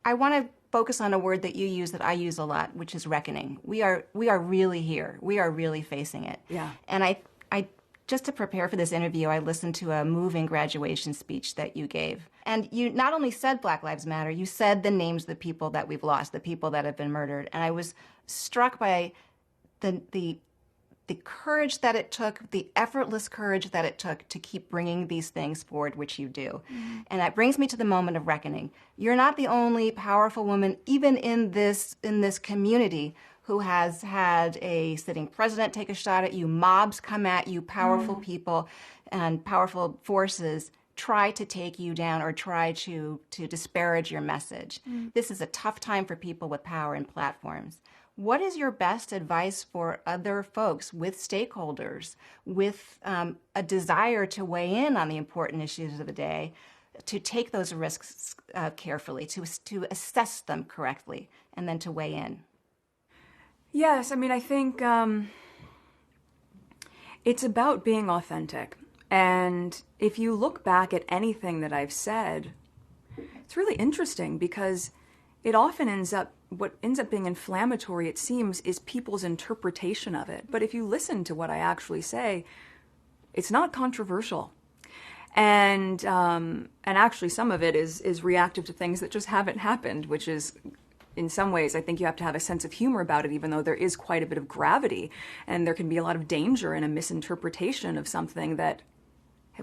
I want to focus on a word that you use that I use a lot, which is reckoning. We are really here. We are really facing it. Yeah. And I just to prepare for this interview, I listened to a moving graduation speech that you gave. And you not only said Black Lives Matter, you said the names of the people that we've lost, the people that have been murdered. And I was struck by the courage that it took, the effortless courage that it took to keep bringing these things forward, which you do. Mm-hmm. And that brings me to the moment of reckoning. You're not the only powerful woman, even in this community, who has had a sitting president take a shot at you, mobs come at you, powerful people and powerful forces try to take you down or try to disparage your message. This is a tough time for people with power and platforms. What is your best advice for other folks with stakeholders, with a desire to weigh in on the important issues of the day, to take those risks carefully, to assess them correctly, and then to weigh in? Yes, I mean, I think it's about being authentic. And if you look back at anything that I've said, it's really interesting because it often what ends up being inflammatory, it seems, is people's interpretation of it. But if you listen to what I actually say, it's not controversial. And actually some of it is reactive to things that just haven't happened, which is, in some ways, I think you have to have a sense of humor about it, even though there is quite a bit of gravity, and there can be a lot of danger in a misinterpretation of something that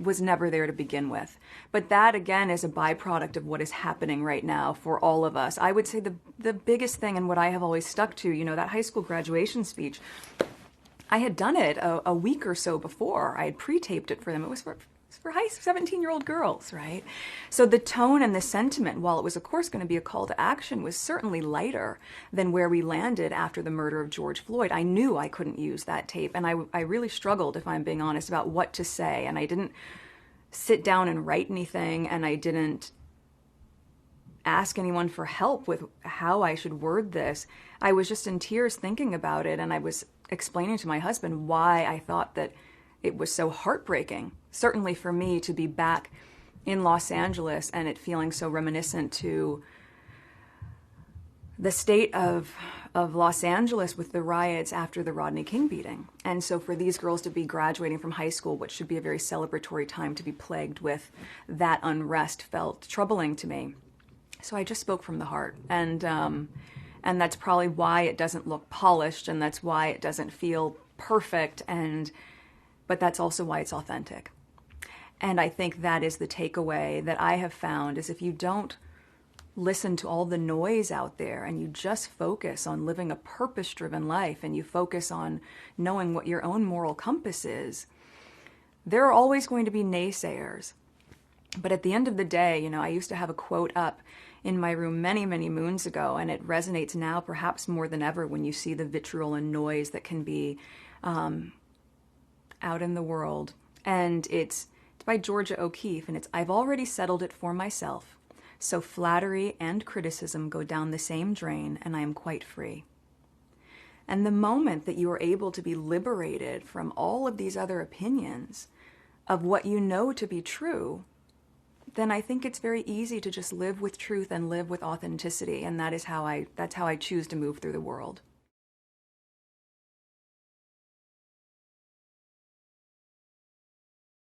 was never there to begin with. But that, again, is a byproduct of what is happening right now for all of us. I would say the biggest thing, and what I have always stuck to, that high school graduation speech, I had done it a week or so before. I had pre-taped it for them. It was for 17-year-old girls, right? So the tone and the sentiment, while it was of course going to be a call to action, was certainly lighter than where we landed after the murder of George Floyd. I knew I couldn't use that tape, and I really struggled, if I'm being honest, about what to say. And I didn't sit down and write anything, and I didn't ask anyone for help with how I should word this. I was just in tears thinking about it, and I was explaining to my husband why I thought that it was so heartbreaking, certainly for me, to be back in Los Angeles and it feeling so reminiscent to the state of Los Angeles with the riots after the Rodney King beating. And so for these girls to be graduating from high school, which should be a very celebratory time, to be plagued with that unrest felt troubling to me. So I just spoke from the heart. And that's probably why it doesn't look polished, and that's why it doesn't feel perfect, but that's also why it's authentic. And I think that is the takeaway that I have found, is if you don't listen to all the noise out there and you just focus on living a purpose-driven life and you focus on knowing what your own moral compass is, there are always going to be naysayers. But at the end of the day, I used to have a quote up in my room many, many moons ago, and it resonates now perhaps more than ever when you see the vitriol and noise that can be out in the world. And it's by Georgia O'Keeffe, and it's, "I've already settled it for myself, so flattery and criticism go down the same drain, and I am quite free." And the moment that you are able to be liberated from all of these other opinions of what you know to be true, then I think it's very easy to just live with truth and live with authenticity, and that's how I choose to move through the world.